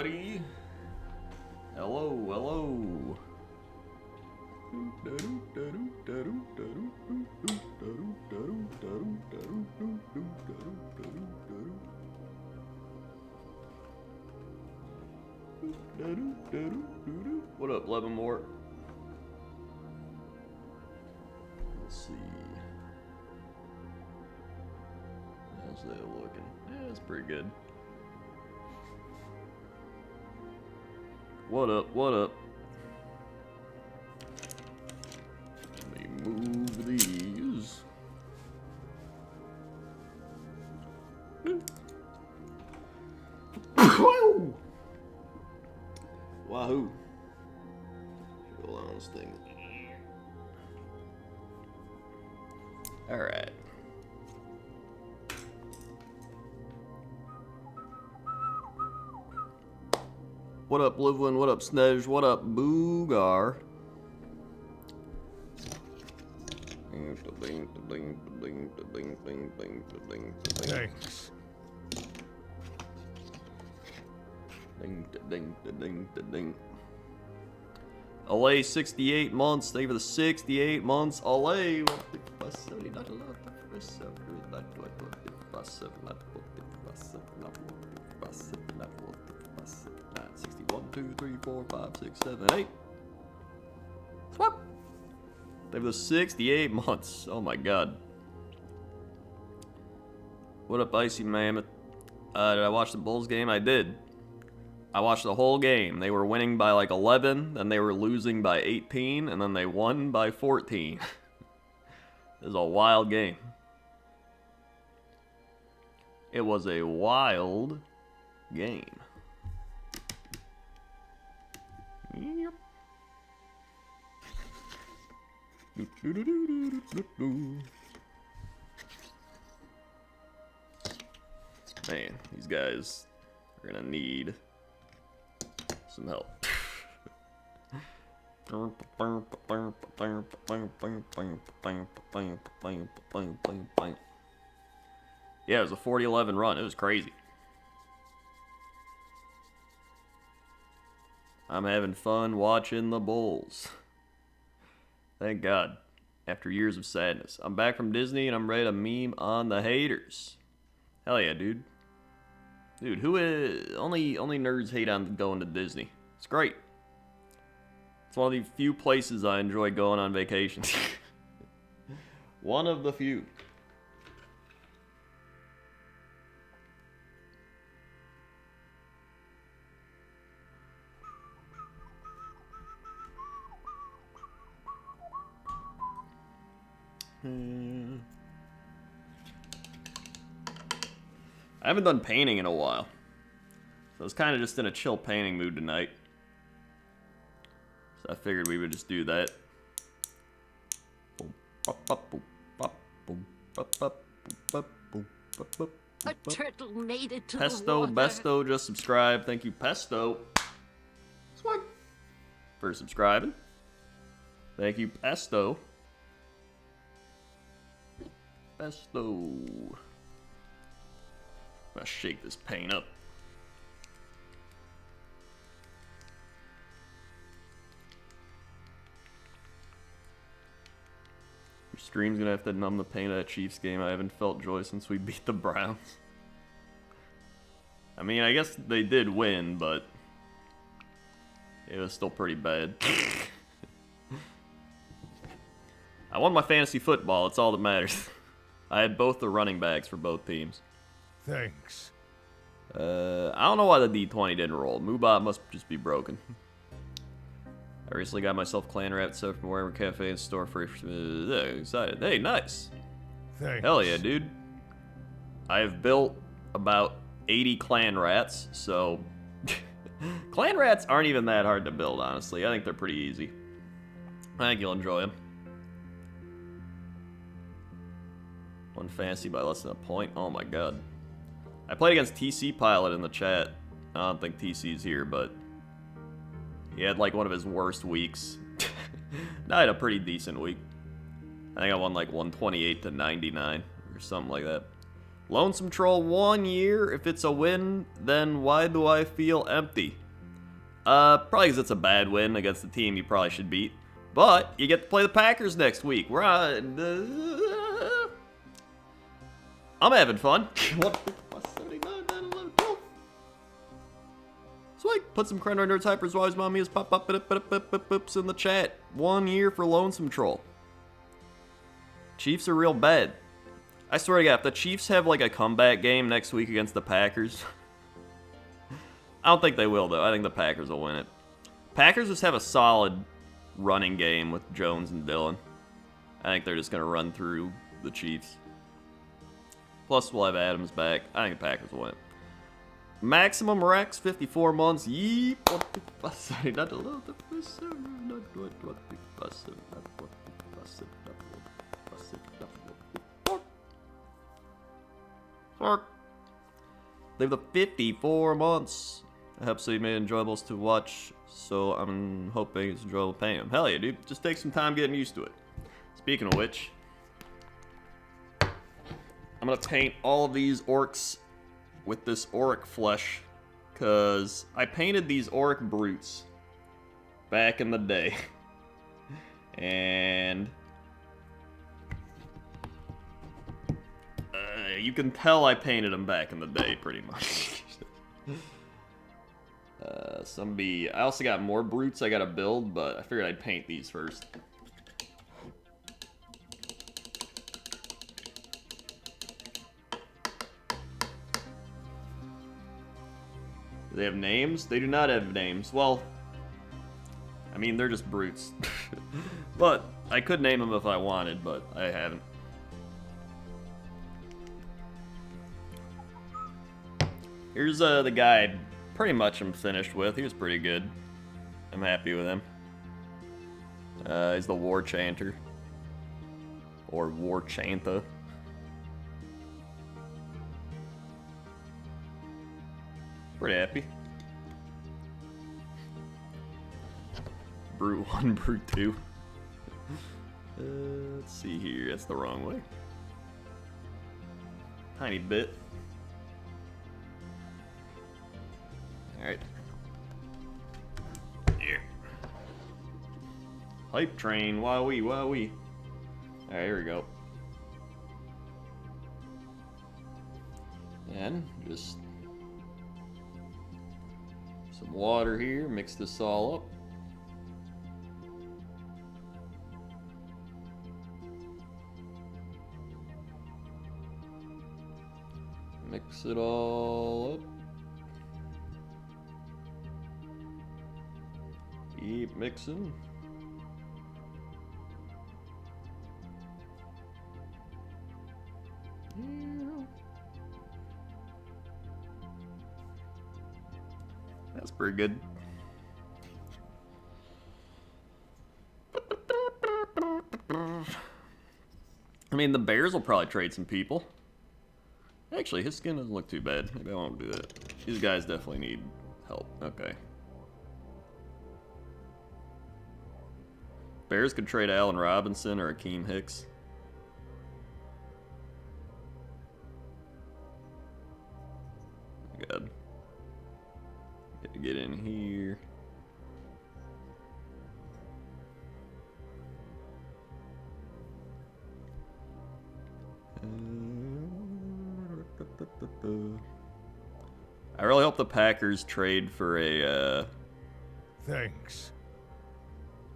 everybody. Hello, hello. What up, Leavenmore? Let's see. How's that looking? Yeah, that's pretty good. What up, what up? Let me move these. Wahoo! Go on this thing. Alright. What up, Livlin? What up, Snedge? What up, Boogar? Thanks. Ding. Olay 68 months. Thank you for the 68 months. Olay. 61, 2, 3, 4, 5, 6, 7, 8. Swap. Thank you for the 68 months. Oh my god. What up, Icy Mammoth? Did I watch the Bulls game? I did. I watched the whole game. They were winning by like 11, then they were losing by 18, and then they won by 14. It was a wild game. It was a wild game. Yep. Man, these guys are gonna need some help. Yeah, it was a 40-11 run. It was crazy. I'm having fun watching the Bulls. Thank God. After years of sadness. I'm back from Disney and I'm ready to meme on the haters. Hell yeah, dude. Dude, who is... Only nerds hate on going to Disney. It's great. It's one of the few places I enjoy going on vacation. One of the few. I haven't done painting in a while. So I was kind of just in a chill painting mood tonight. So I figured we would just do that. A turtle made it to Pesto, the water. Besto just subscribed. Thank you, Pesto. Swag. For subscribing. Thank you, Pesto. Pesto. I'm gonna shake this paint up. Your stream's gonna have to numb the pain of that Chiefs game. I haven't felt joy since we beat the Browns. I mean, I guess they did win, but it was still pretty bad. I won my fantasy football. It's all that matters. I had both the running backs for both teams. Thanks. I don't know why the D20 didn't roll. Moobot must just be broken. I recently got myself clan wrapped stuff from Warhammer Cafe and store for excited. Hey, nice. Thanks. Hell yeah, dude. I have built about 80 clan rats, so clan rats aren't even that hard to build, honestly. I think they're pretty easy. I think you'll enjoy them. Won fantasy by less than a point. Oh my god. I played against TC Pilot in the chat. I don't think TC's here, but he had like one of his worst weeks. I had a pretty decent week. I think I won like 128 to 99 or something like that. Lonesome Troll 1 year. If it's a win, then why do I feel empty? Probably because it's a bad win against the team you probably should beat. But you get to play the Packers next week. We're on. I'm having fun. Sweet. Put some Crendor Nerds Hypers Wise Mommy is pop in the chat. 1 year for Lonesome Troll. Chiefs are real bad. I swear to God, if the Chiefs have like a comeback game next week against the Packers, I don't think they will though. I think the Packers will win it. Packers just have a solid running game with Jones and Dillon. I think they're just gonna run through the Chiefs. Plus, we'll have Adams back. I think the Packers will win. Maximum Rex, 54 months. Yeep. They have the 54 months. I hope so you made enjoyables to watch, so I'm hoping it's enjoyable paying them. Hell yeah, dude. Just take some time getting used to it. Speaking of which, I'm gonna paint all of these orcs with this Auric flesh, because I painted these Auric brutes back in the day. And you can tell I painted them back in the day, pretty much. I also got more brutes I gotta build, but I figured I'd paint these first. Do they have names? They do not have names. Well, I mean, they're just brutes. But I could name them if I wanted, but I haven't. Here's the guy pretty much I'm finished with. He was pretty good. I'm happy with him. He's the War Chanter. Or War Chantha. Pretty happy. Brute 1, Brute 2. Let's see here. That's the wrong way. Tiny bit. Alright. Here. Hype train. Wowee, wowee. Alright, here we go. And just some water here. Mix this all up. Mix it all up. Keep mixing. That's pretty good. I mean, the Bears will probably trade some people. Actually, his skin doesn't look too bad. Maybe I won't do that. These guys definitely need help. Okay. Bears could trade Allen Robinson or Akeem Hicks. God. Got to get in here. I really hope the Packers trade for a Thanks.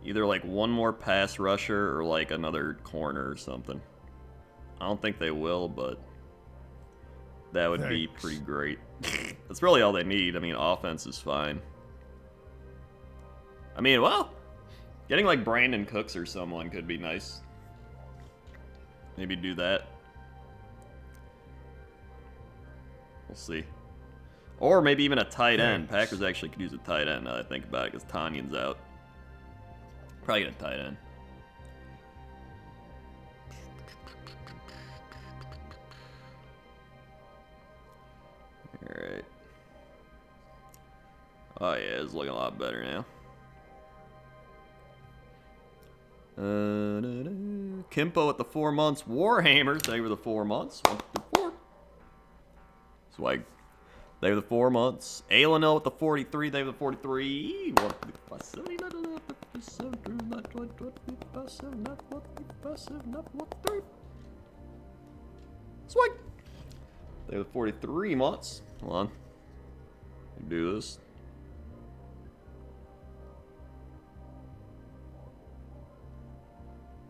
either like one more pass rusher or like another corner or something. I don't think they will, but that would be pretty great. That's really all they need. I mean, offense is fine. I mean, well, getting like Brandon Cooks or someone could be nice. Maybe do that. We'll see. Or maybe even a tight end. Packers actually could use a tight end now that I think about it, because Tanyan's out. Probably get a tight end. Alright. Oh yeah, it's looking a lot better now. Kimpo at the 4 months. Warhammer, thank you for the 4 months. 1, 2, 4. Swag. They have the 4 months. Aelinil with the 43. They have the 43. Swag. They have the 43 months. Hold on. Do this.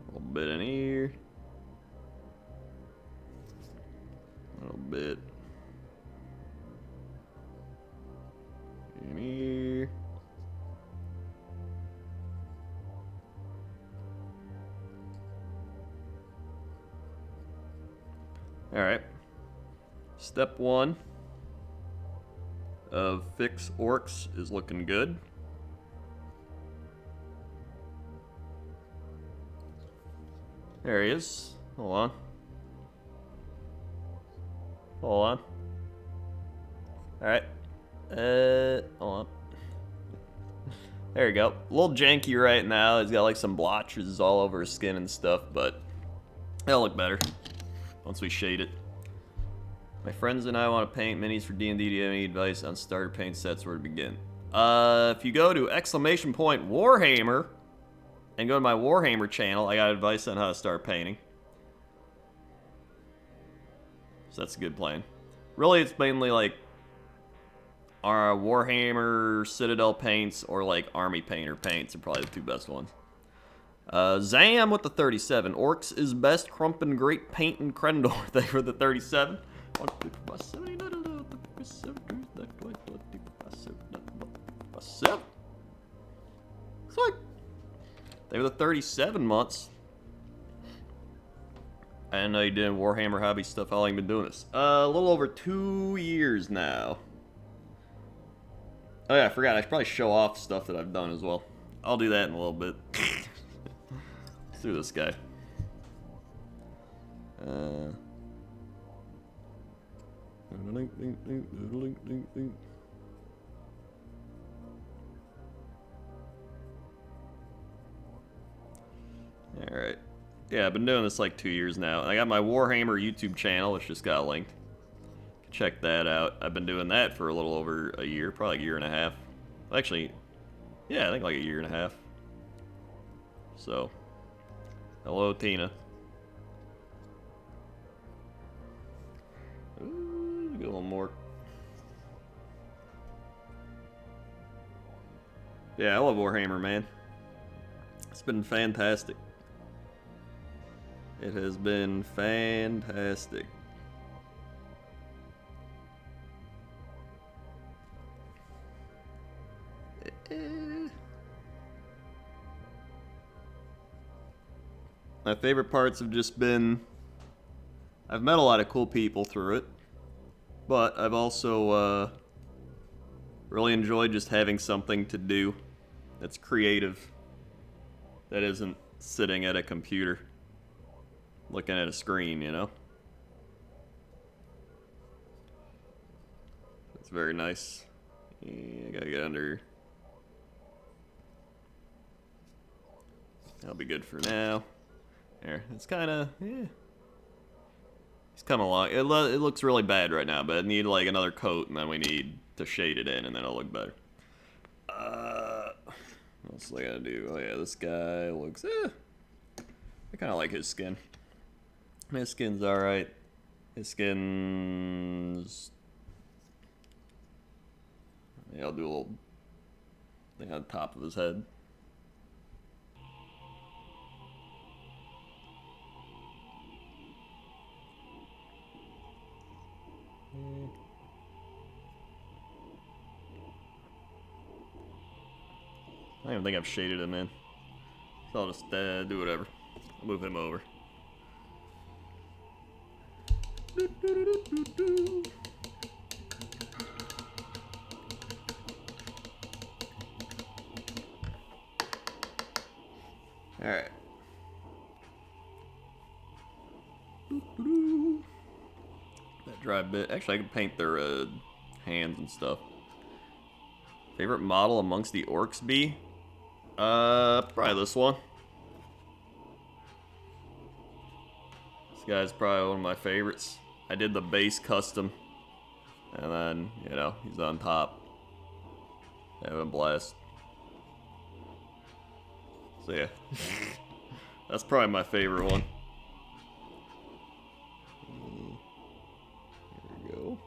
A little bit in here. A little bit in here. Alright. Step 1 of fix orcs is looking good. There he is. Hold on. Hold on. Alright. Hold on. There you go. A little janky right now. He's got like some blotches all over his skin and stuff, but it'll look better once we shade it. My friends and I want to paint minis for D&D. Do you have any advice on starter paint sets, where to begin? If you go to !Warhammer and go to my Warhammer channel, I got advice on how to start painting. So that's a good plan. Really, it's mainly like our Warhammer Citadel paints or like Army Painter paints are probably the 2 best ones. Zam with the 37. Orcs is best. Crumpin' Great Paint and Crendor. They were the 37. They were the 37 months. I didn't know you did Warhammer hobby stuff. How long you been doing this? A little over 2 years now. Oh yeah, I forgot. I should probably show off stuff that I've done as well. I'll do that in a little bit. Let's do this guy. Alright. Yeah, I've been doing this like 2 years now. I got my Warhammer YouTube channel, which just got linked. Check that out. I've been doing that for a little over a year, probably a year and a half. Actually, yeah, I think like a year and a half. So, hello, Tina. Ooh, get a little more. Yeah, I love Warhammer, man. It's been fantastic. It has been fantastic. My favorite parts have just been, I've met a lot of cool people through it, but I've also really enjoyed just having something to do that's creative, that isn't sitting at a computer looking at a screen, you know? It's very nice. Yeah, I gotta get under. That'll be good for now. There, it's kind of, yeah. It's coming along. It looks really bad right now, but I need like another coat, and then we need to shade it in, and then it'll look better. What else do I gotta do? Oh yeah, this guy looks, I kind of like his skin. His skin's alright. His skin's, yeah, I'll do a little thing on top of his head. I don't even think I've shaded him in. So I'll just do whatever. I'll move him over. Alright. That dry bit. Actually, I can paint their hands and stuff. Favorite model amongst the orcs be? Probably this one. This guy's probably one of my favorites. I did the base custom And then, you know, he's on top. Having a blast. So yeah. That's probably my favorite one. There we go.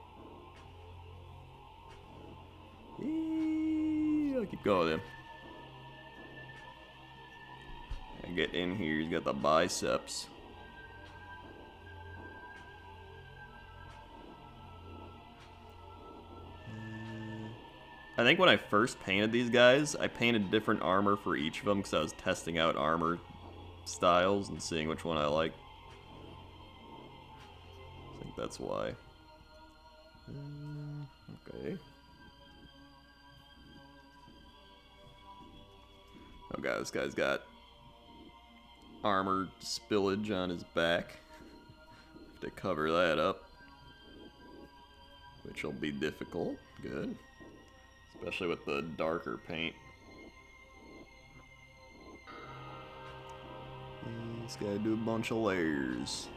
I'll keep going with him. And get in here, he's got the biceps. I think when I first painted these guys, I painted different armor for each of them because I was testing out armor styles and seeing which one I like. I think that's why. Okay. Oh god, this guy's got armor spillage on his back. Have to cover that up, which will be difficult. Good. Especially with the darker paint. This guy do a bunch of layers.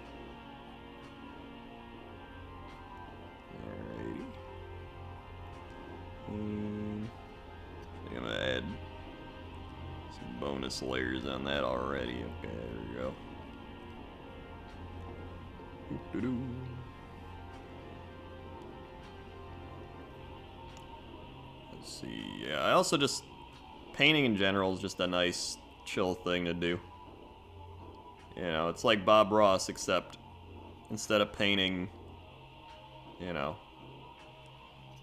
Alrighty. I'm gonna add some bonus layers on that already. Okay, there we go. Doo-doo-doo. Let's see. Yeah, I also just painting in general is just a nice chill thing to do. You know, it's like Bob Ross, except instead of painting, you know,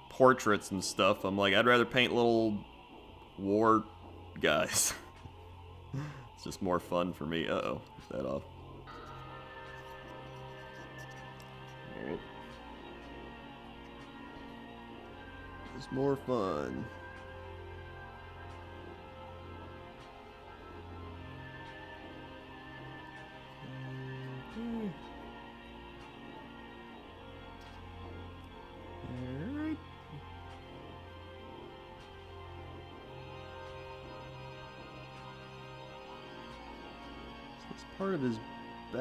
portraits and stuff, I'm like, I'd rather paint little war guys. It's just more fun for me. Uh-oh, is that off? Alright. It's more fun. Alright. So it's part of his back.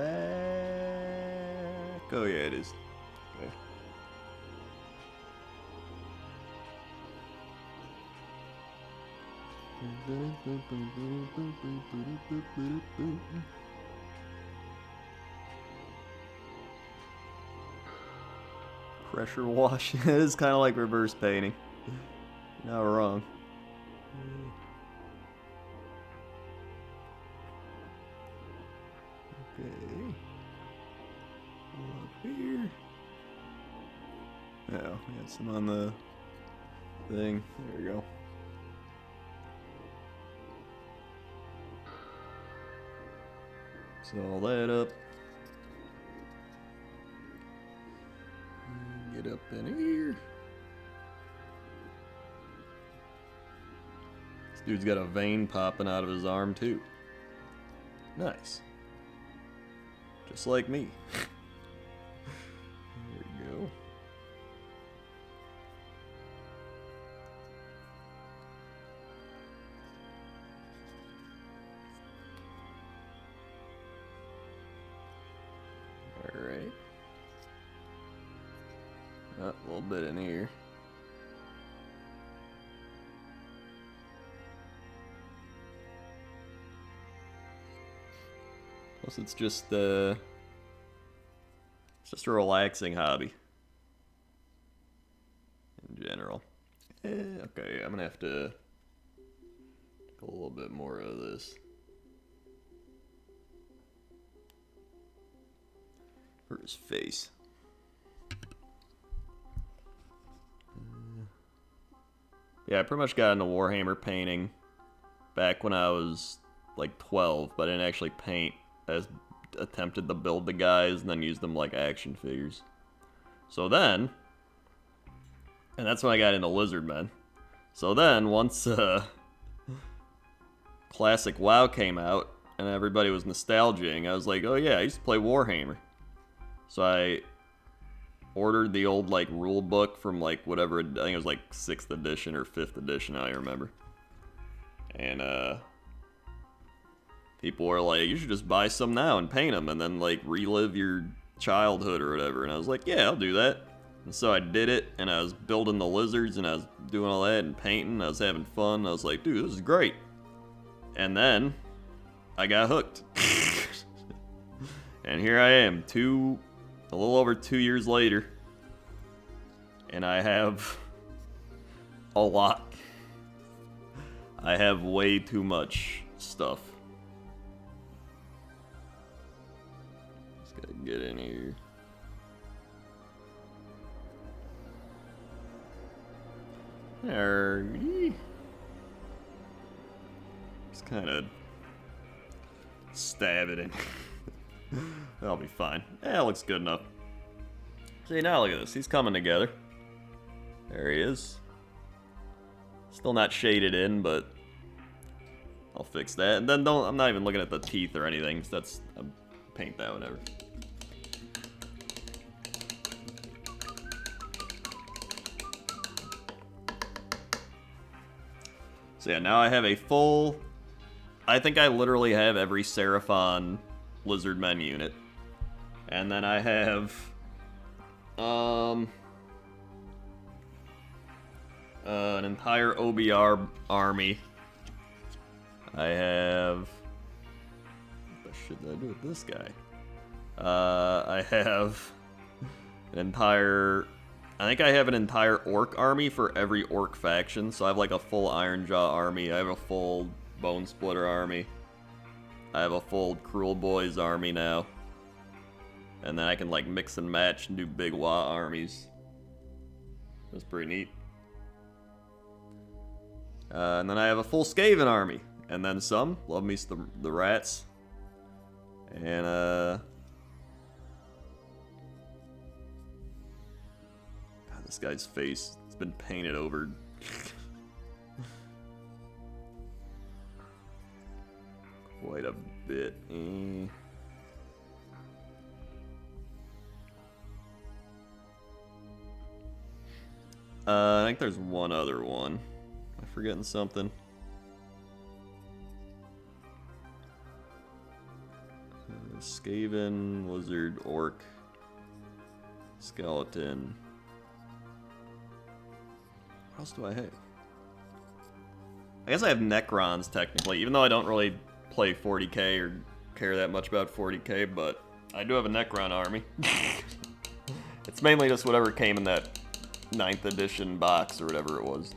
Oh yeah, it is. Okay. Pressure wash. It is kind of like reverse painting. Not wrong. Okay. Up here. Oh, we got some on the thing. There we go. So all that up. Get up in here. This dude's got a vein popping out of his arm too. Nice. Just like me. There we go. Alright. A little bit in here. Plus it's just a relaxing hobby. In general. Okay, I'm gonna have to take a little bit more of this. For his face. Yeah, I pretty much got into Warhammer painting back when I was like 12, but I didn't actually paint. I just attempted to build the guys and then use them like action figures. So then, and that's when I got into Lizardmen. So then, once Classic WoW came out and everybody was nostalging, I was like, oh yeah, I used to play Warhammer. So I ordered the old like rule book from like whatever, I think it was like 6th edition or 5th edition, I don't even remember. And people were like, you should just buy some now and paint them and then like relive your childhood or whatever. And I was like, yeah, I'll do that. And so I did it, and I was building the lizards, and I was doing all that and painting, and I was having fun. I was like, dude, this is great. And then I got hooked. And here I am, a little over 2 years later, and I have a lot. I have way too much stuff. Just gotta get in here. There. Just kind of stab it in. That'll be fine. Yeah, it looks good enough. See, now look at this. He's coming together. There he is. Still not shaded in, but I'll fix that. And then I'm not even looking at the teeth or anything. So I'll paint that, whatever. So yeah, now I have a full... I think I literally have every Seraphon Lizardmen unit. And then I have... an entire OBR army. I have... What the shit did I do with this guy? I have an entire... I think I have an entire orc army for every orc faction. So I have like a full Ironjaw army. I have a full Bone Splitter army. I have a full Cruel Boys army now. And then I can like mix and match and do big Wa armies. That's pretty neat. And then I have a full Skaven army. And then some. Love me the rats. And God, this guy's face, it's been painted over. Quite a bit. I think there's one other one. Am I forgetting something? Skaven, Lizard, Orc, Skeleton. What else do I have? I guess I have Necrons, technically, even though I don't really play 40k or care that much about 40k, but I do have a Necron army. It's mainly just whatever came in that 9th edition box or whatever it was.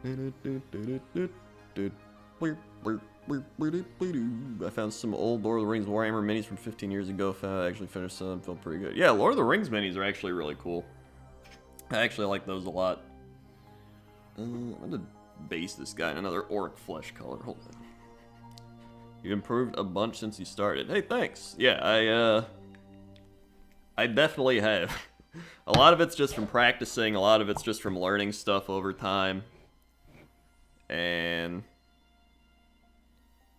I found some old Lord of the Rings Warhammer minis from 15 years ago. Found I actually finished some. Felt pretty good. Yeah, Lord of the Rings minis are actually really cool. I actually like those a lot. I'm gonna base this guy in another orc flesh color. Hold on. You improved a bunch since you started. Hey, thanks. Yeah, I definitely have. A lot of it's just from practicing. A lot of it's just from learning stuff over time. And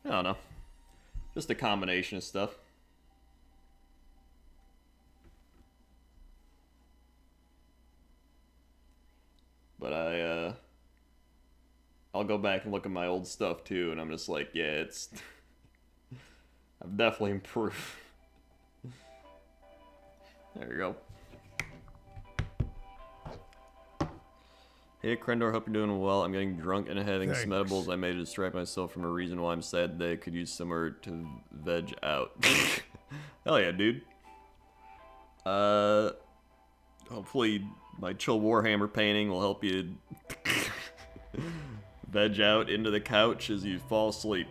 I don't know. Just a combination of stuff. But I'll go back and look at my old stuff too, and I'm just like, yeah, it's... I've definitely improved. There you go. Hey, Crendor, hope you're doing well. I'm getting drunk and having some edibles. I made to distract myself from a reason why I'm sad today. Could use somewhere to veg out. Hell yeah, dude. Hopefully my chill Warhammer painting will help you veg out into the couch as you fall asleep.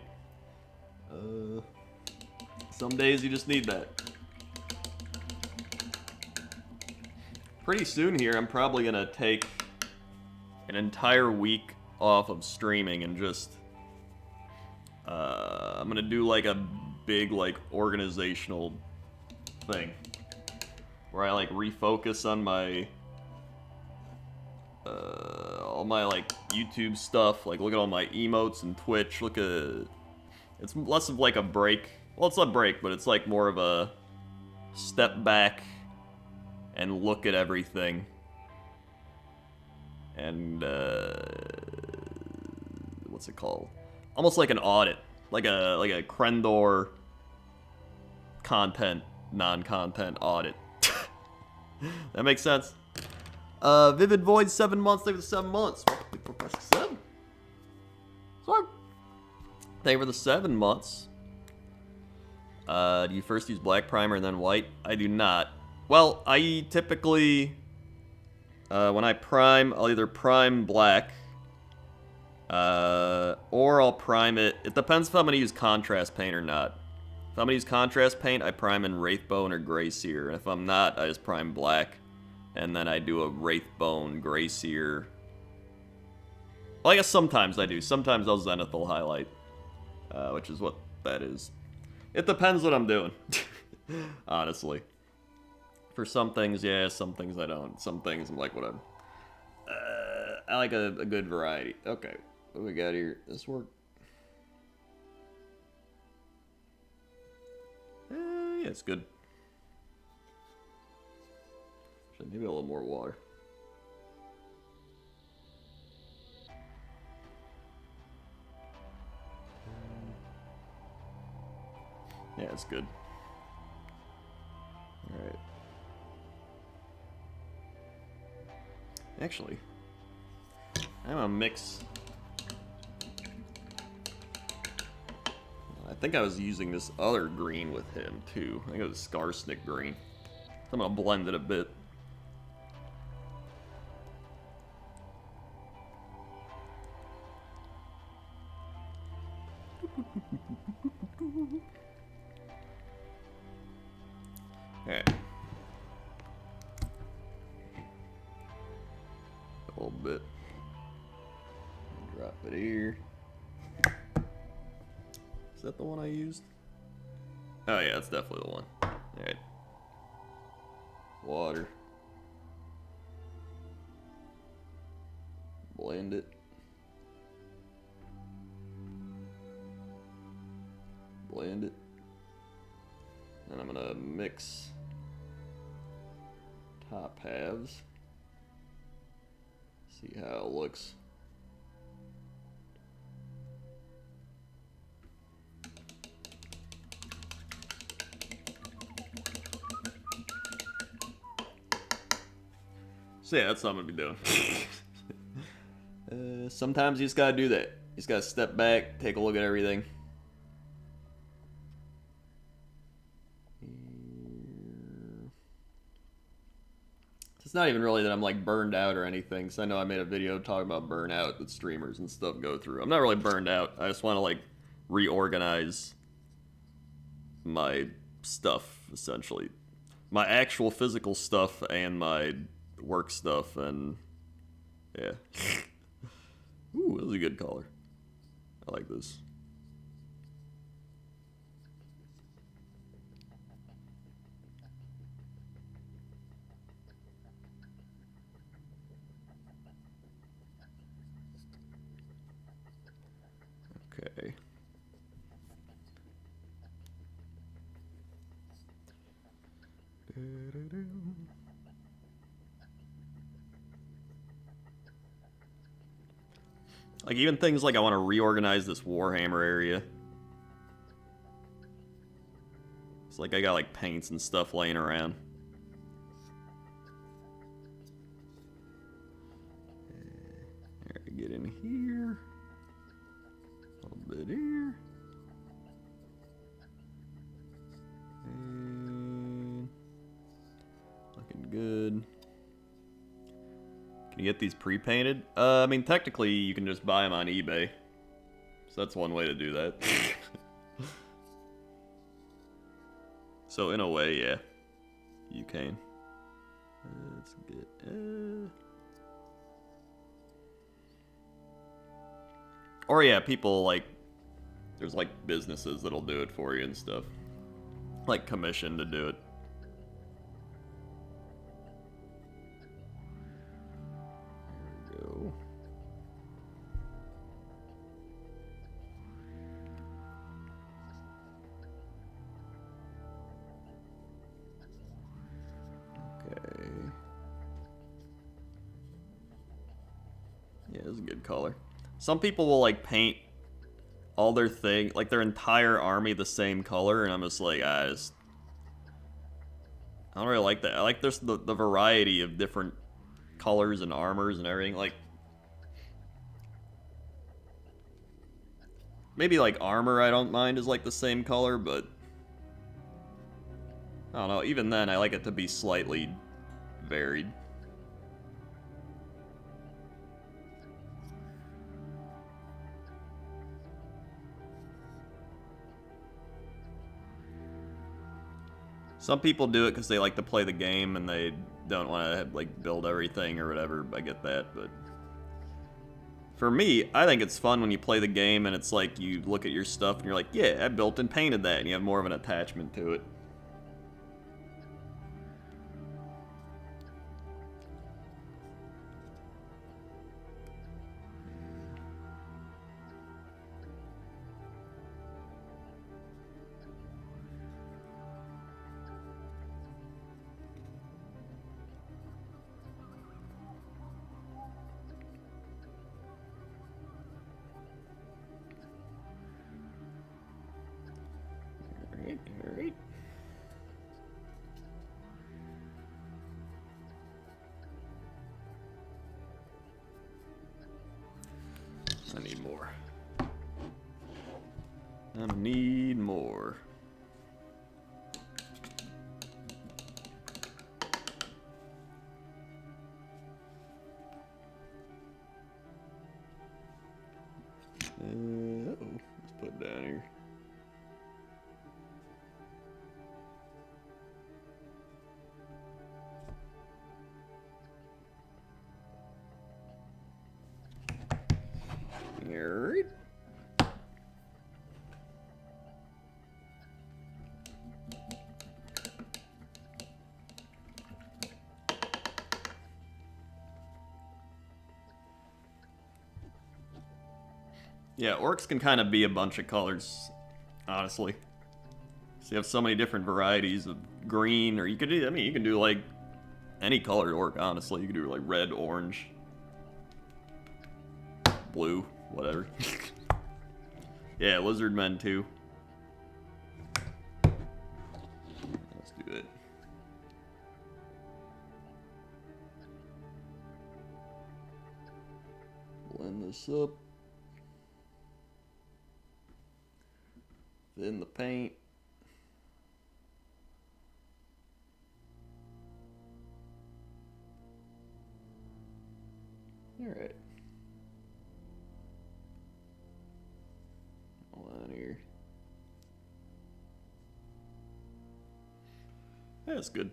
Some days you just need that. Pretty soon here, I'm probably gonna take an entire week off of streaming and just I'm gonna do like a big like organizational thing where I like refocus on my all my like YouTube stuff, like look at all my emotes and Twitch, look at it's less of like a break. Well, it's not a break, but it's like more of a step back and look at everything. And what's it called? Almost like an audit, like a Crendor content non-content audit. That makes sense. Vivid Void, 7 months. Thank you for the 7 months. Press 7. Sorry. Thank you for the 7 months. Do you first use black primer and then white? I do not. Well, I typically, when I prime, I'll either prime black, or I'll prime it. It depends if I'm going to use contrast paint or not. If I'm going to use contrast paint, I prime in Wraithbone or Grey Seer. And if I'm not, I just prime black. And then I do a Wraithbone, Grey Seer. Well, I guess sometimes I do. Sometimes I'll Zenithal highlight, which is what that is. It depends what I'm doing, honestly. For some things, yeah, some things I don't. Some things I'm like, whatever. I like a good variety. Okay, what do we got here? This work? Yeah, it's good. Maybe a little more water. Yeah, it's good. Alright. Actually, I'm gonna mix. I think I was using this other green with him too. I think it was Scarsnick green. I'm gonna blend it a bit. Alright. A little bit. Drop it here. Is that the one I used? Oh yeah, that's definitely the one. Alright. Water. Blend it. Blend it. And I'm gonna mix top halves. See how it looks. So yeah, that's what I'm gonna be doing. Sometimes you just gotta do that. You just gotta step back, take a look at everything. It's not even really that I'm like burned out or anything, because I know I made a video talking about burnout that streamers and stuff go through. I'm not really burned out. I just want to like reorganize my stuff, essentially. My actual physical stuff and my work stuff, and yeah. Ooh, this is a good color. I like this. Okay. Like even things like I want to reorganize this Warhammer area. It's like I got like paints and stuff laying around. Alright, get in here. A little bit here. And looking good. Can you get these pre-painted? I mean, technically, you can just buy them on eBay. So that's one way to do that. So in a way, yeah, you can. Let's get... Or yeah, people like... There's like businesses that'll do it for you and stuff. Like commission to do it. Yeah, this is a good color. Some people will like paint all their thing, like their entire army the same color, and I'm just like, I don't really like that. I like this the variety of different colors and armors and everything. Like maybe like armor I don't mind is like the same color, but I don't know. Even then, I like it to be slightly varied. Some people do it because they like to play the game and they don't want to like build everything or whatever. I get that, but for me, I think it's fun when you play the game and it's like you look at your stuff and you're like, yeah, I built and painted that, and you have more of an attachment to it. Alright, alright. I need more. I need more. Uh-oh. Let's put it down here. Alright. Yeah, orcs can kind of be a bunch of colors, honestly. So you have so many different varieties of green, or you could do, I mean, you can do like any colored orc, honestly. You could do like red, orange, blue, whatever. Yeah, lizard men too. Let's do it. Blend this up. Thin the paint. Alright. Hold on here. That's good.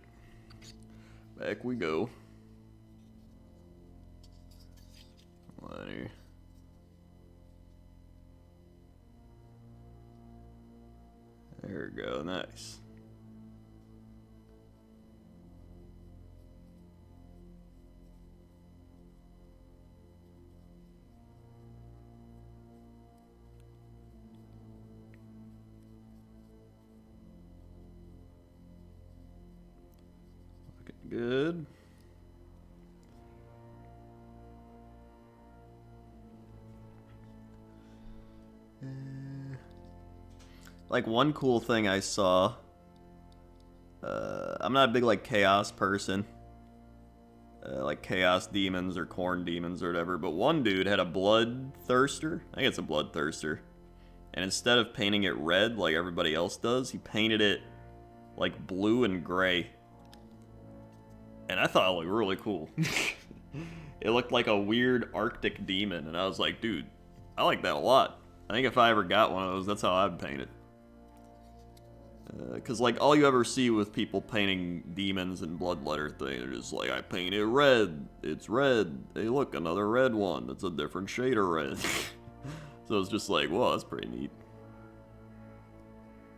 Back we go. Hold on here. There we go, nice. Looking good. Like one cool thing I saw, I'm not a big like chaos person, like chaos demons or corn demons or whatever, but one dude had a bloodthirster. I think it's a bloodthirster. And instead of painting it red like everybody else does, he painted it like blue and gray. And I thought it looked really cool. It looked like a weird Arctic demon, and I was like, dude, I like that a lot. I think if I ever got one of those, that's how I'd paint it. Because, like, all you ever see with people painting demons and bloodletter things, they're just like, I paint it red. It's red. Hey, look, another red one. That's a different shade of red. So it's just like, whoa, that's pretty neat.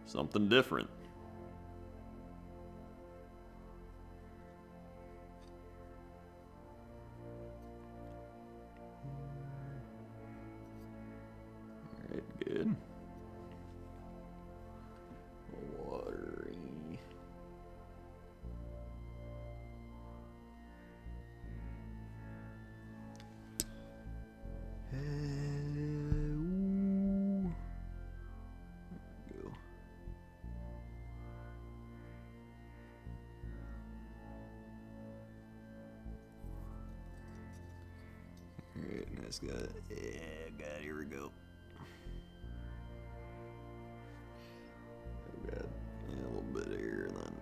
Something different. Alright, good. Watery. Ooh. There we go. Nice guy. Yeah, God, here we go. Oh god. Yeah, a little bit here and then.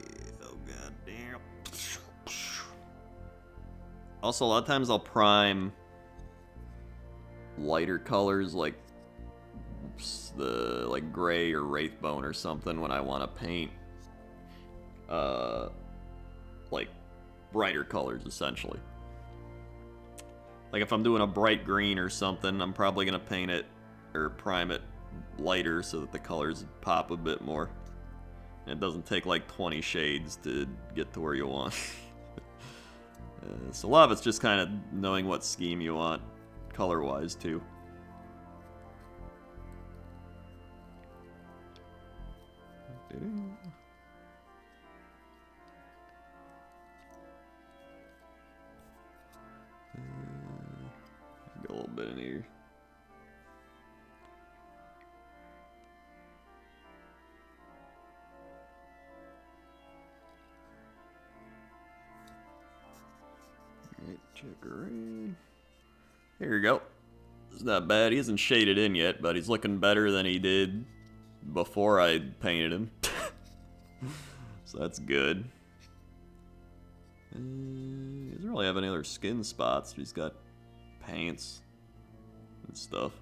Yeah, oh god damn. Also, a lot of times I'll prime lighter colors like the gray or wraithbone or something when I want to paint like brighter colors essentially. Like if I'm doing a bright green or something, I'm probably gonna paint it or prime it lighter so that the colors pop a bit more. And it doesn't take like 20 shades to get to where you want. So a lot of it's just kind of knowing what scheme you want color-wise too. Go a little bit in here. Alright, check around. Here we go. It's not bad. He isn't shaded in yet, but he's looking better than he did before I painted him. So that's good. He doesn't really have any other skin spots. He's got pants and stuff.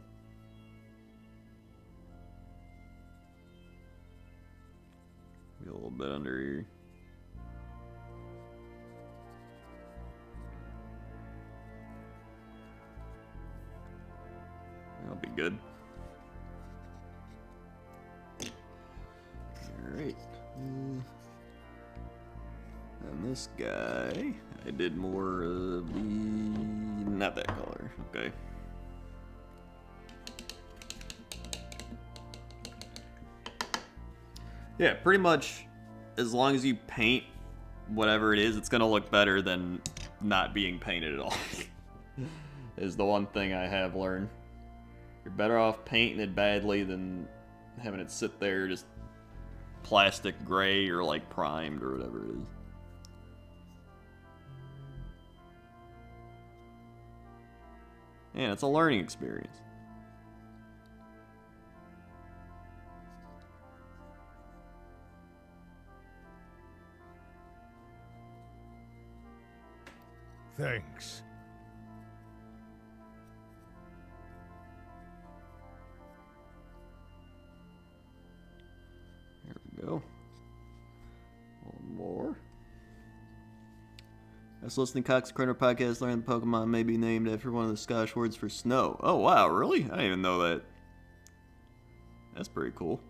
Maybe a little bit under here. That'll be good. Alright. And this guy, I did more of the... not that color. Okay. Yeah, pretty much as long as you paint whatever it is, it's going to look better than not being painted at all. Is the one thing I have learned. You're better off painting it badly than having it sit there just plastic gray or like primed or whatever it is. And it's a learning experience. Thanks. There we go. One more. I was listening to Cox Crendor podcast, learning the Pokemon may be named after one of the Scottish words for snow. Oh wow, really? I didn't even know that. That's pretty cool.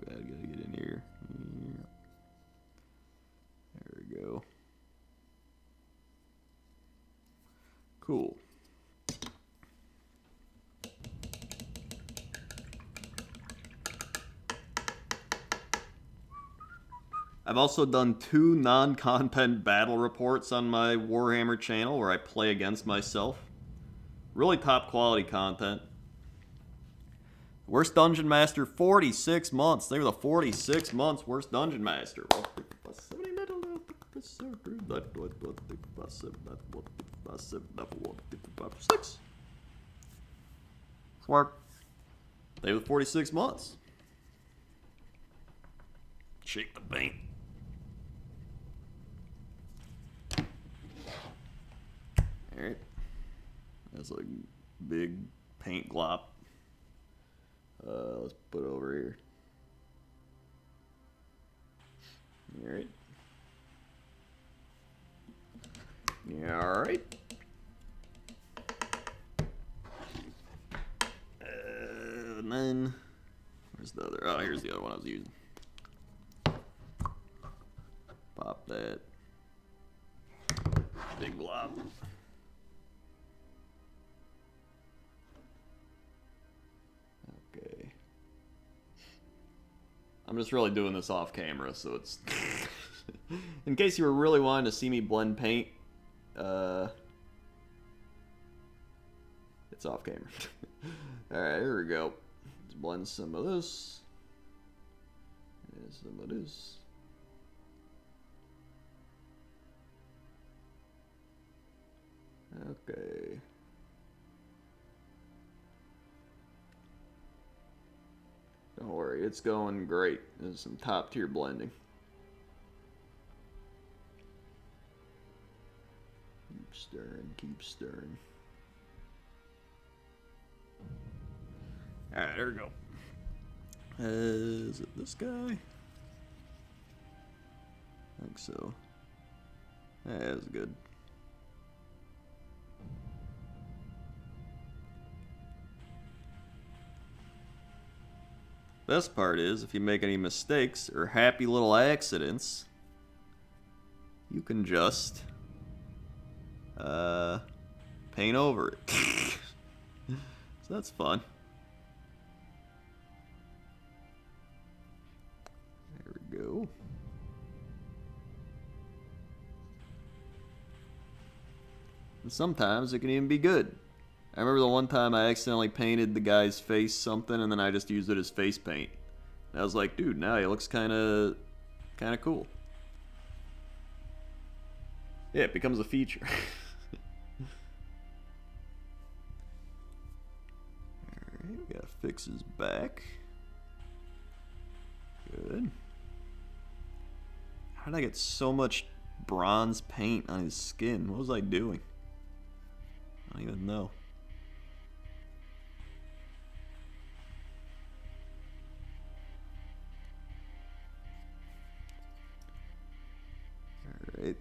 I gotta get in here. There we go. Cool. I've also done 2 non-content battle reports on my Warhammer channel where I play against myself. Really top quality content. Worst Dungeon Master, 46 months. They were the 46 months worst Dungeon Master. Smart. They were the 46 months. Shake the paint. Alright. That's a big paint glop. Let's put it over here. Alright. Yeah, alright. And then, where's the other? Oh, here's the other one I was using. Pop that. Big blob. Okay. I'm just really doing this off camera, so it's... In case you were really wanting to see me blend paint, it's off camera. Alright, here we go. Let's blend some of this. Some of this. Okay. Don't worry, it's going great. There's some top tier blending. Keep stirring, keep stirring. Alright, there we go. Is it this guy? I think so. That's good. Best part is, if you make any mistakes or happy little accidents, you can just paint over it. So that's fun. There we go. And sometimes it can even be good. I remember the one time I accidentally painted the guy's face something, and then I just used it as face paint. And I was like, dude, now he looks kind of cool. Yeah, it becomes a feature. Alright, we gotta fix his back. Good. How did I get so much bronze paint on his skin? What was I doing? I don't even know. Alright,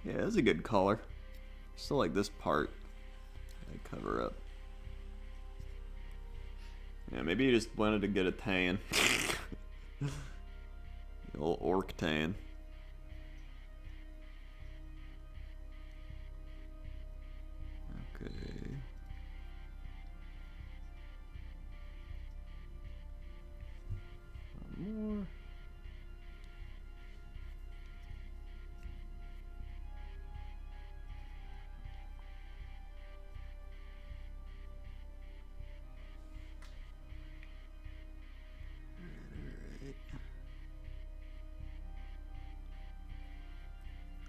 yeah, that's a good color. Still like this part. I cover up. Yeah, maybe you just wanted to get a tan. A little orc tan. Okay. One more.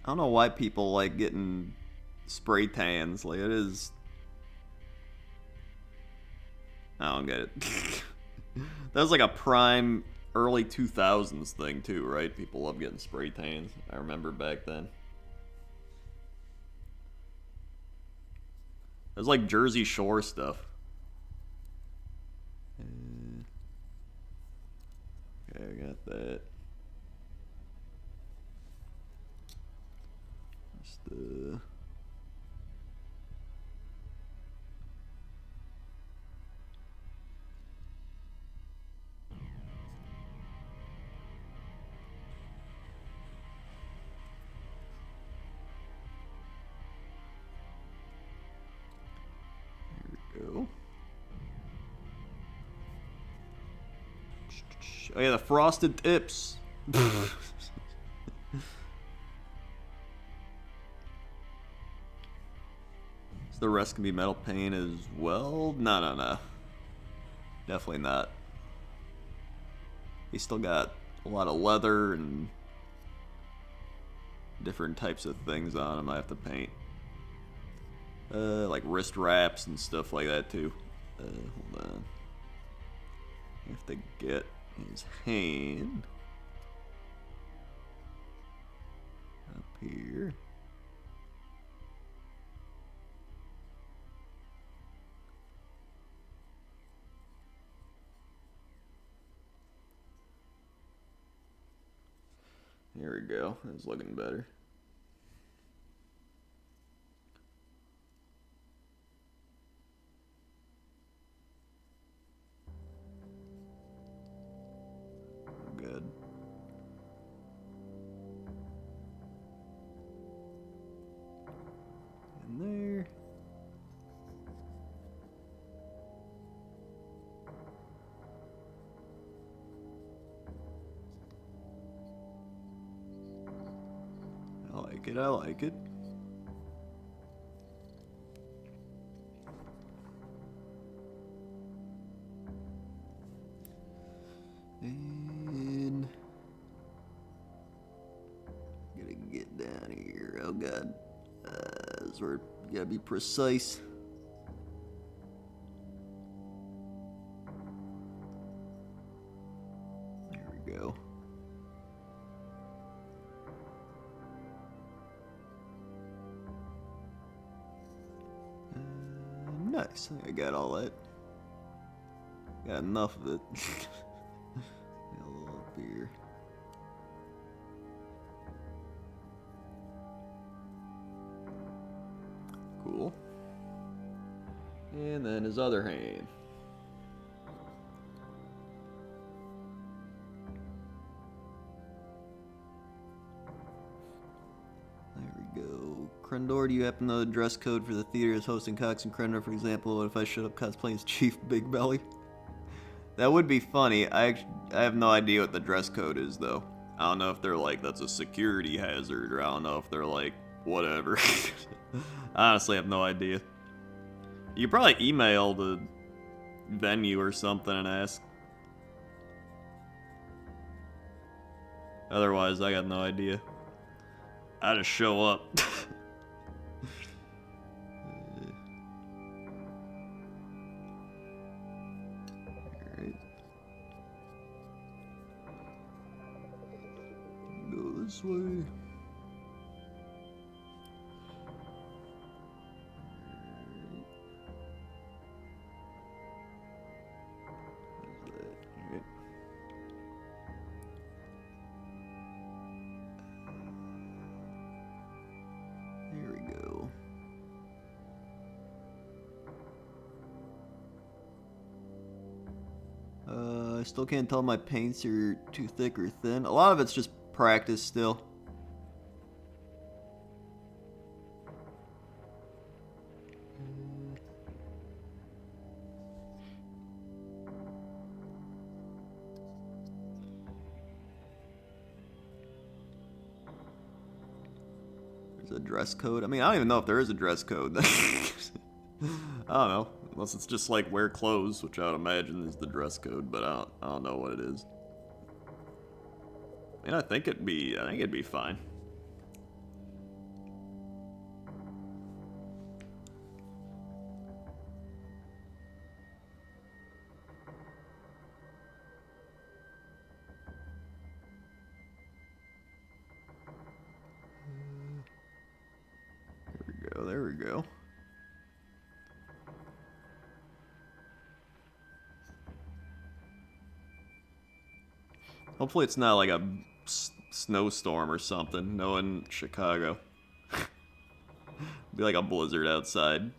I don't know why people like getting spray tans. Like, it is. I don't get it. That was like a prime early 2000s thing too, right? People love getting spray tans. I remember back then. It was like Jersey Shore stuff. Okay, I got that. There we go. Oh yeah, the frosted tips. So the rest can be metal paint as well? No. Definitely not. He still got a lot of leather and different types of things on him I have to paint. Like wrist wraps and stuff like that too. Hold on. I have to get his hand up here. Here we go. It's looking better. Good. In there. I like it. And God. You gotta be precise. There we go. Nice. I think I got all that. Got enough of it. Got a little up here. Cool. And then his other hand. There we go. Crendor, do you happen to know the dress code for the theater is hosting Cox and Crendor, for example? What if I showed up cosplaying as Chief Big Belly? That would be funny. I have no idea what the dress code is, though. I don't know if they're like, that's a security hazard, or I don't know if they're like, whatever. I honestly have no idea. You could probably email the venue or something and ask. Otherwise, I got no idea. I just show up. Alright. Go this way. I still can't tell if my paints are too thick or thin. A lot of it's just practice still. There's a dress code. I mean, I don't even know if there is a dress code. I don't know. Unless it's just like wear clothes, which I would imagine is the dress code, but I don't know what it is. I mean, I think it'd be fine. There we go. Hopefully it's not like a snowstorm or something. No, in Chicago. Be like a blizzard outside. You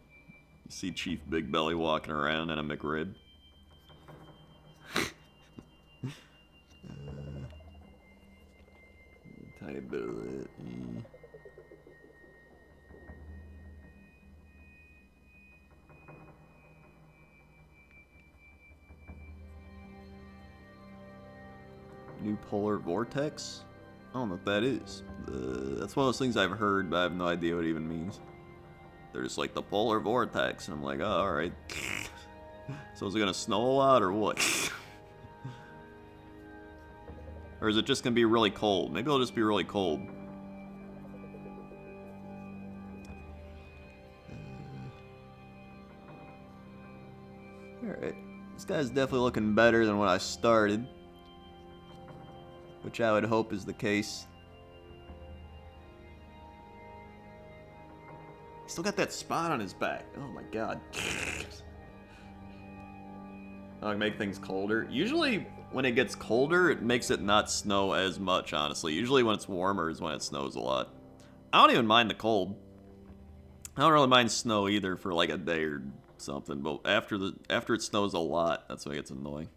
see Chief Big Belly walking around in a McRib. Tiny bit of that. New polar vortex? I don't know what that is. That's one of those things I've heard, but I have no idea what it even means. They're just like the polar vortex, and I'm like, oh, alright. So is it gonna snow a lot, or what? Or is it just gonna be really cold? Maybe it'll just be really cold. Alright. This guy's definitely looking better than when I started. Which I would hope is the case. He's still got that spot on his back. Oh my god. I'll make things colder. Usually, when it gets colder, it makes it not snow as much, honestly. Usually when it's warmer is when it snows a lot. I don't even mind the cold. I don't really mind snow either for like a day or something, but after it snows a lot, that's when it gets annoying.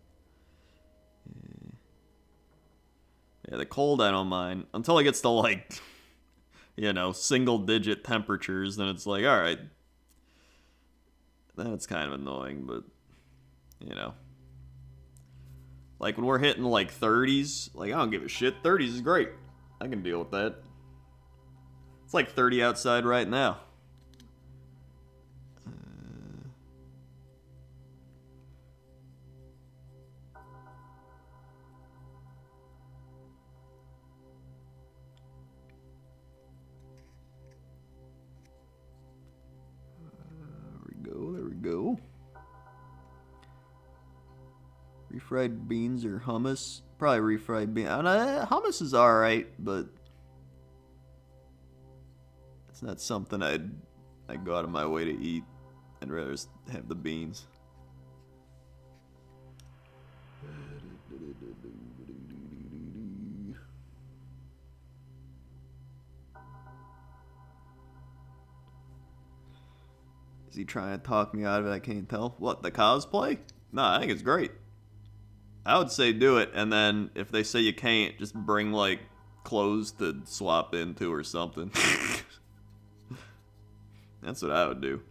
Yeah, the cold I don't mind. Until it gets to like, you know, single digit temperatures, then it's like, alright. Then it's kind of annoying, but, you know. Like when we're hitting like 30s, like I don't give a shit. 30s is great. I can deal with that. It's like 30 outside right now. Refried beans or hummus? Probably refried beans. Hummus is alright, but it's not something I'd go out of my way to eat. I'd rather just have the beans. Is he trying to talk me out of it? I can't tell. What, the cosplay? No, I think it's great. I would say do it, and then if they say you can't, just bring, like, clothes to swap into or something. That's what I would do.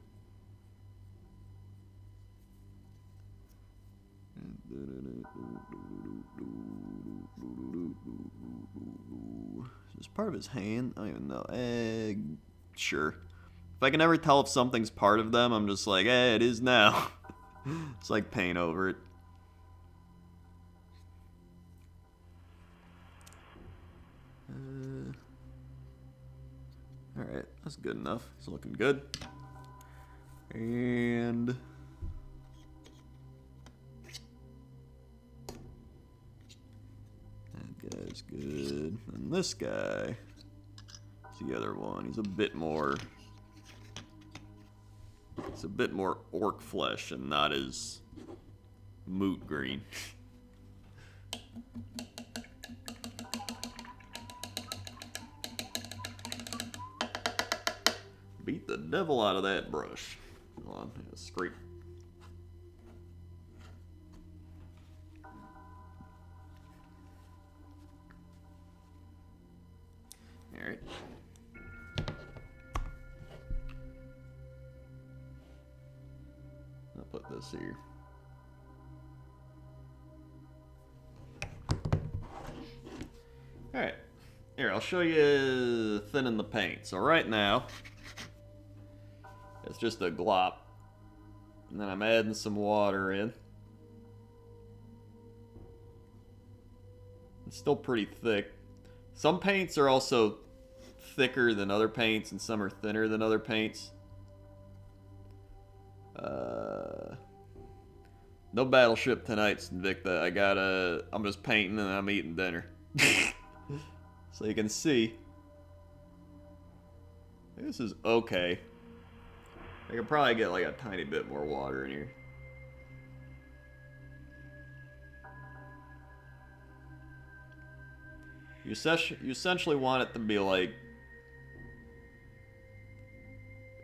Is this part of his hand? I don't even know. Sure. If I can never tell if something's part of them, I'm just like, it is now. It's like paint over it. Alright, that's good enough. It's looking good. And that guy's good. And this guy is the other one. He's a bit more orc flesh and not as moot green. Beat the devil out of that brush. Come on, scrape. Alright. I'll put this here. Alright. Here, I'll show you thinning the paint. So right now, it's just a glop. And then I'm adding some water in. It's still pretty thick. Some paints are also thicker than other paints, and some are thinner than other paints. No battleship tonight, Invicta. I'm just painting and I'm eating dinner. So you can see. This is okay. I could probably get like a tiny bit more water in here. You essentially want it to be like,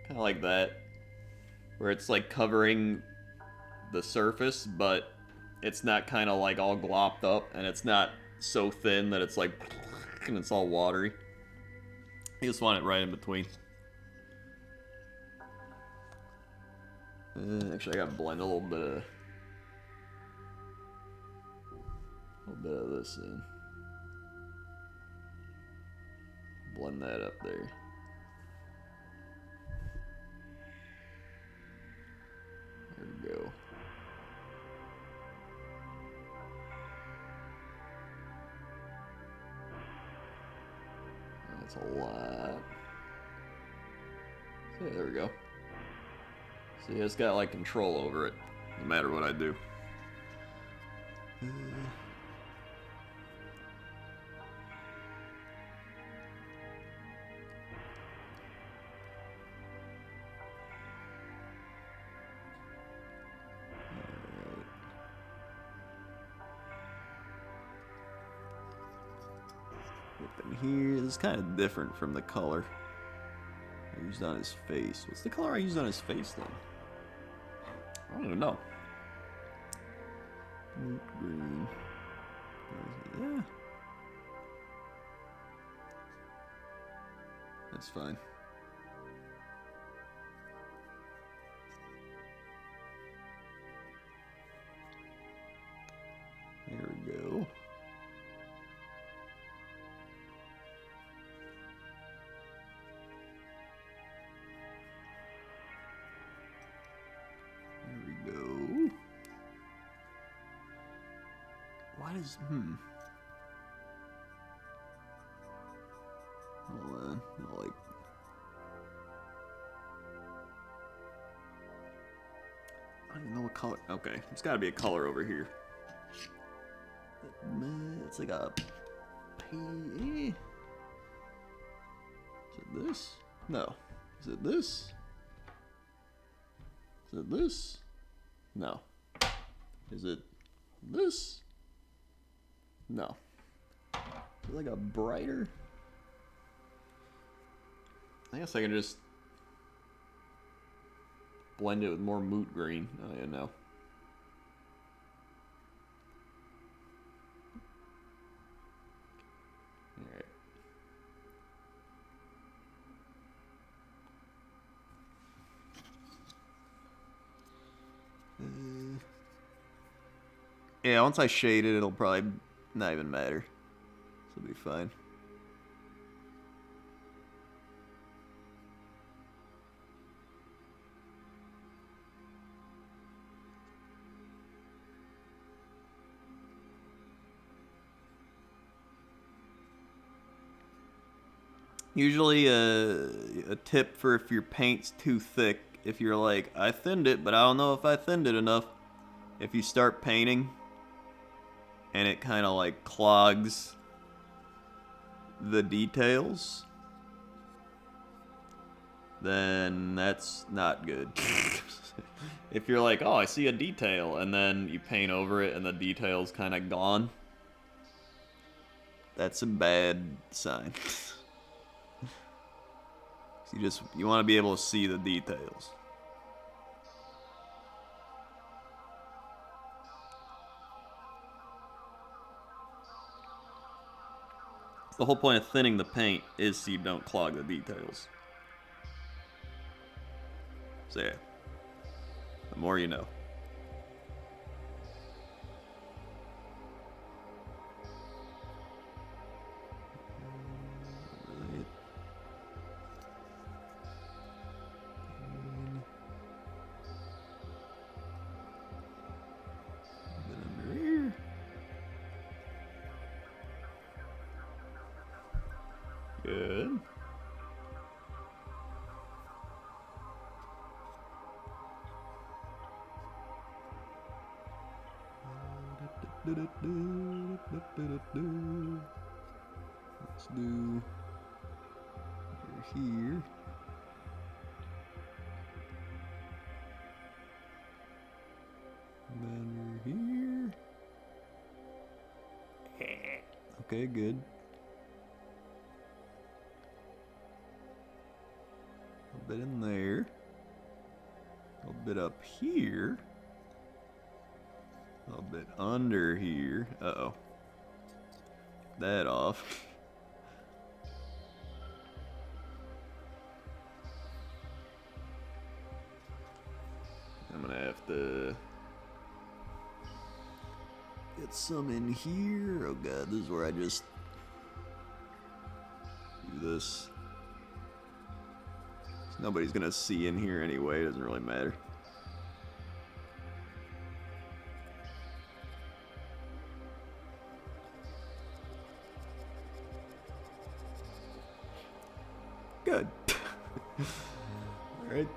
kind of like that, where it's like covering the surface, but it's not kind of like all glopped up, and it's not so thin that it's like, and it's all watery. You just want it right in between. Actually, I gotta blend a little bit of this in. Blend that up there. There we go. That's a lot. So there we go. See, it's got like control over it, no matter what I do. Put them here. This is kind of different from the color I used on his face. What's the color I used on his face then? I don't even know. Green. Yeah. That's fine. There we go. What is, Hold on, like, I don't even know what color, okay, there's gotta be a color over here. It's like a... Is it this? No. Is it this? Is it this? No. Is it this? No. Is it like a brighter? I guess I can just blend it with more moot green. Oh yeah, no. Alright. Yeah, once I shade it, it'll probably not even matter. So it'll be fine. Usually a tip for if your paint's too thick, if you're like, I thinned it, but I don't know if I thinned it enough. If you start painting and it kind of like clogs the details, then that's not good. If you're like, oh, I see a detail, and then you paint over it and the detail's kind of gone, that's a bad sign. You want to be able to see the details. The whole point of thinning the paint is so you don't clog the details. So yeah, the more you know. Good. Let's do here. And then we're here. Okay, good. A bit in there. A little bit up here. A little bit under here. Uh-oh. That off. I'm gonna have to get some in here. Oh god, this is where I just do this. Nobody's gonna see in here anyway, it doesn't really matter. Good. Alright.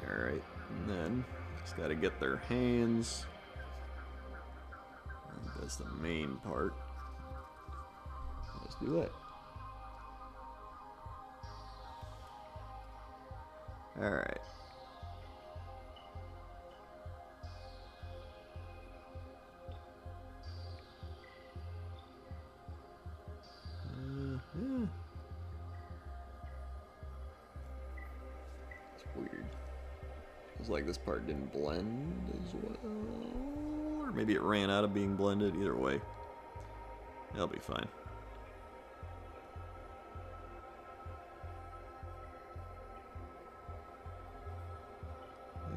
Alright, and then just gotta get their hands. That's the main part. Let's do that. Alright. Yeah. It's weird. It's like this part didn't blend as well. Or maybe it ran out of being blended. Either way, that'll be fine.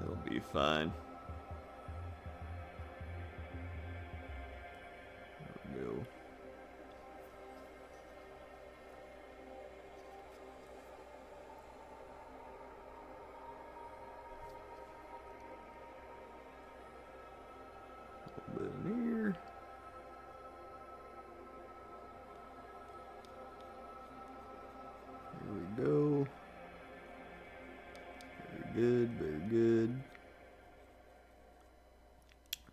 It'll be fine. There we go. A little bit in here. good, very good.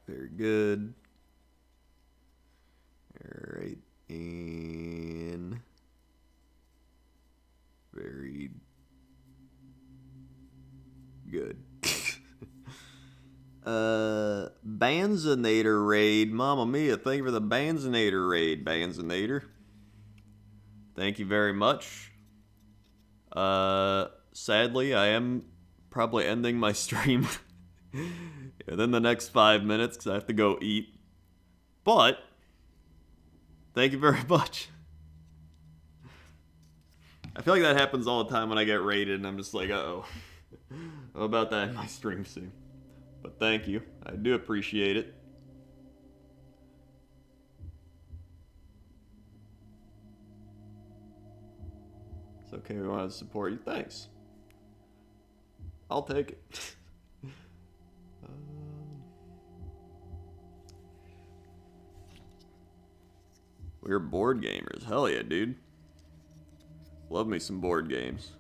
Very good. Alright, and very good. Banzinator raid. Mamma mia, thank you for the Banzinator raid, Banzinator. Thank you very much. Sadly, I am probably ending my stream within the next 5 minutes because I have to go eat. But, thank you very much. I feel like that happens all the time when I get raided and I'm just like, uh-oh. How about that in my stream soon? But thank you. I do appreciate it. It's okay, we want to support you. Thanks. I'll take it. We're board gamers. Hell yeah, dude. Love me some board games.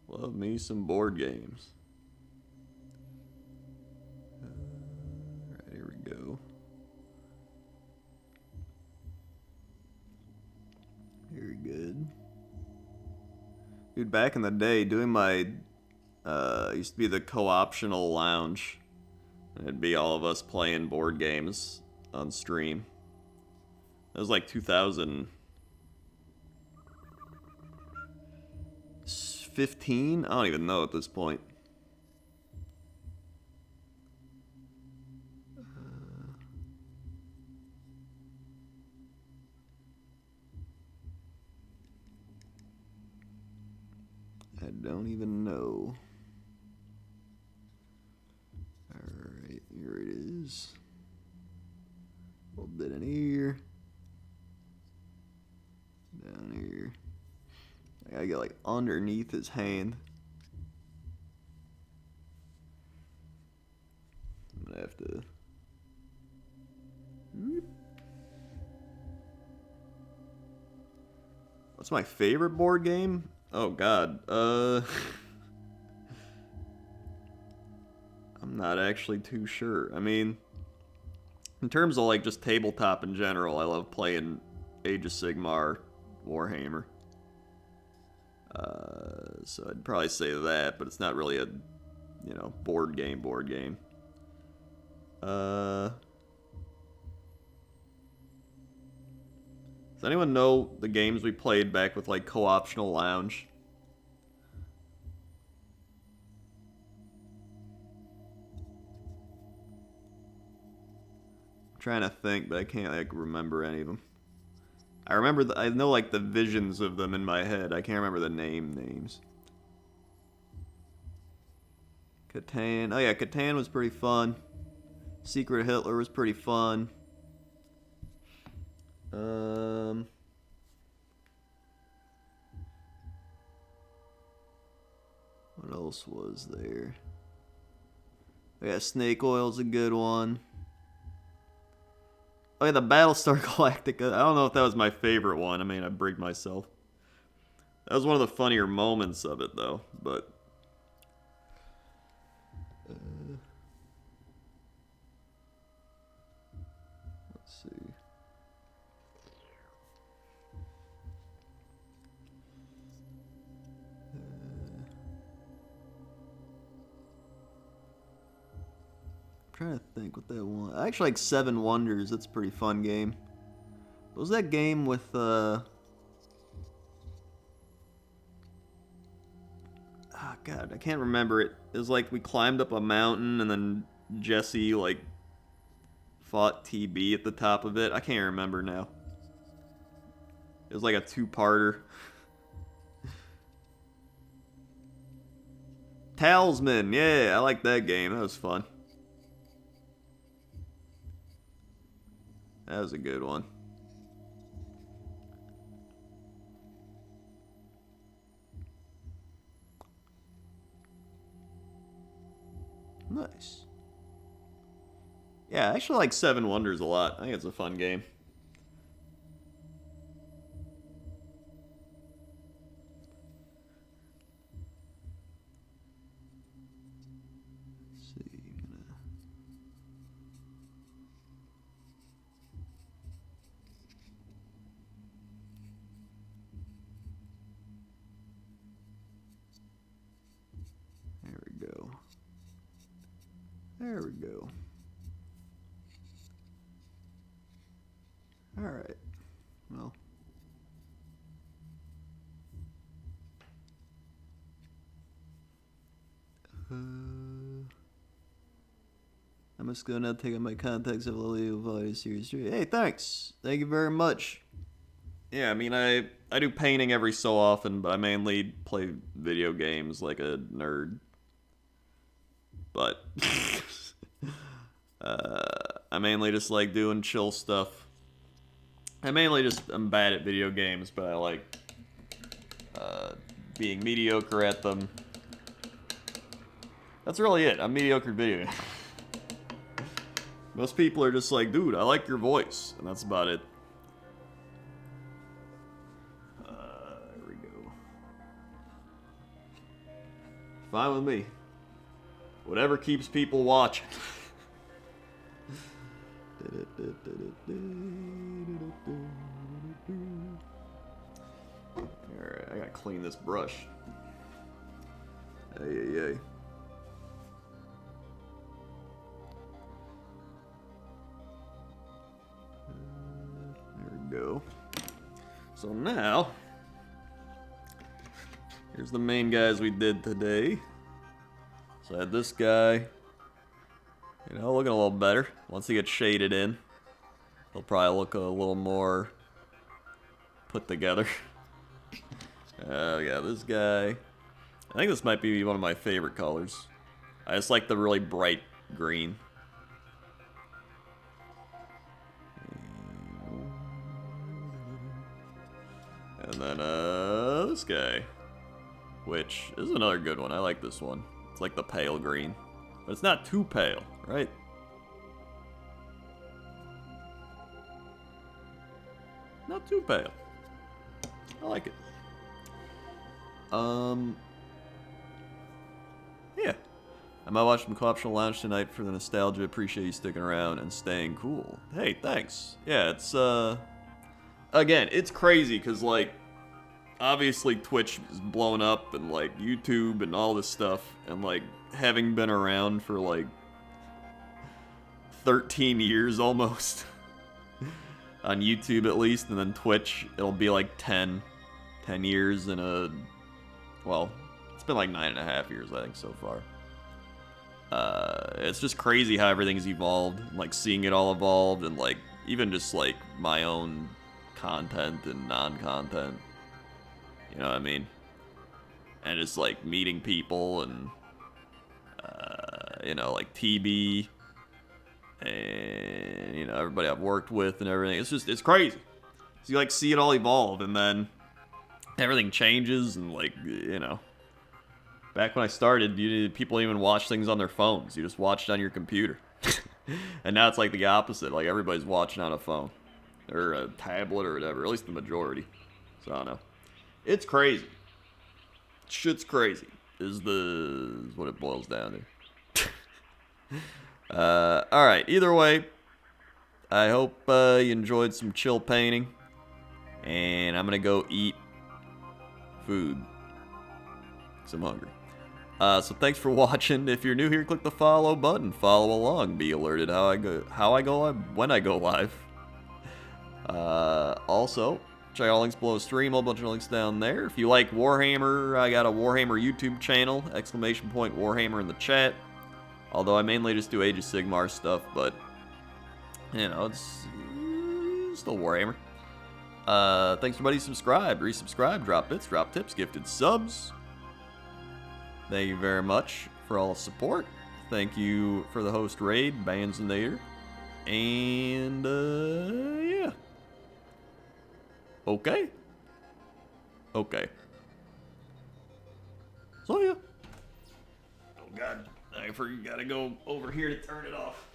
Love me some board games. Alright, here we go. Very good. Dude, back in the day, doing my, used to be the co-optional lounge. It'd be all of us playing board games on stream. That was like 2015? I don't even know at this point. I don't even know. Alright, here it is. Hold it in here. Down here. I gotta get like underneath his hand. I'm gonna have to. What's my favorite board game? Oh god. I'm not actually too sure. I mean, in terms of like just tabletop in general, I love playing Age of Sigmar, Warhammer. So I'd probably say that, but it's not really a, you know, board game. Does anyone know the games we played back with like co-optional lounge? I'm trying to think, but I can't like remember any of them. I remember I know like the visions of them in my head. I can't remember the names. Catan. Oh yeah, Catan was pretty fun. Secret Hitler was pretty fun. What else was there? Yeah, Snake Oil's a good one. Oh yeah, the Battlestar Galactica. I don't know if that was my favorite one. I mean, I brigged myself. That was one of the funnier moments of it, though. But let's see. I'm trying to think what that one. I actually like Seven Wonders. That's a pretty fun game. What was that game with oh god, I can't remember it. It was like we climbed up a mountain and then Jesse like fought TB at the top of it. I can't remember now. It was like a two-parter. Talisman, yeah, I like that game. That was fun. That was a good one. Nice. Yeah, I actually like Seven Wonders a lot. I think it's a fun game. There we go. Alright. Well. I'm just gonna take out my contacts of Lily Valley Series 3. Hey, thanks! Thank you very much. Yeah, I mean, I do painting every so often, but I mainly play video games like a nerd. But I mainly just like doing chill stuff. I'm bad at video games, but I like being mediocre at them. That's really it. I'm mediocre at video games. Most people are just like, dude, I like your voice, and that's about it. There we go. Fine with me. Whatever keeps people watching. Alright, I gotta clean this brush. Hey. There we go. So now, here's the main guys we did today. So I had this guy, you know, looking a little better. Once he gets shaded in, he'll probably look a little more put together. Yeah, this guy. I think this might be one of my favorite colors. I just like the really bright green. And then, this guy. Which is another good one. I like this one. It's like the pale green. But it's not too pale, right? Not too pale. I like it. Yeah. I might watch some Co-optional Lounge tonight for the nostalgia. Appreciate you sticking around and staying cool. Hey, thanks. Yeah, it's, again, it's crazy, because, like, obviously Twitch is blown up, and, like, YouTube and all this stuff, and, like, having been around for, like, 13 years almost, on YouTube at least, and then Twitch, it'll be, like, 10 years in a, well, it's been, like, 9.5 years, I think, so far. It's just crazy how everything's evolved, like, seeing it all evolved, and, like, even just, like, my own content and non-content. You know what I mean? And just, like, meeting people and, you know, like, TB, and, you know, everybody I've worked with and everything. It's just, it's crazy. So you, like, see it all evolve, and then everything changes, and, like, you know. Back when I started, people didn't even watch things on their phones. You just watched on your computer. And now it's, like, the opposite. Like, everybody's watching on a phone. Or a tablet or whatever. At least the majority. So, I don't know. It's crazy. Shit's crazy. Is what it boils down to. Alright, either way, I hope you enjoyed some chill painting. And I'm gonna go eat food. 'Cause I'm hungry. So thanks for watching. If you're new here, click the follow button. Follow along. Be alerted when I go live. Also, check out links below the stream. A whole bunch of links down there. If you like Warhammer, I got a Warhammer YouTube channel. ! Warhammer in the chat. Although I mainly just do Age of Sigmar stuff, but you know, it's still Warhammer. Thanks everybody. Subscribe, resubscribe, drop bits, drop tips, gifted subs. Thank you very much for all the support. Thank you for the host raid, Banzinator. And, yeah. Okay. So, yeah. Oh, God. I gotta go over here to turn it off.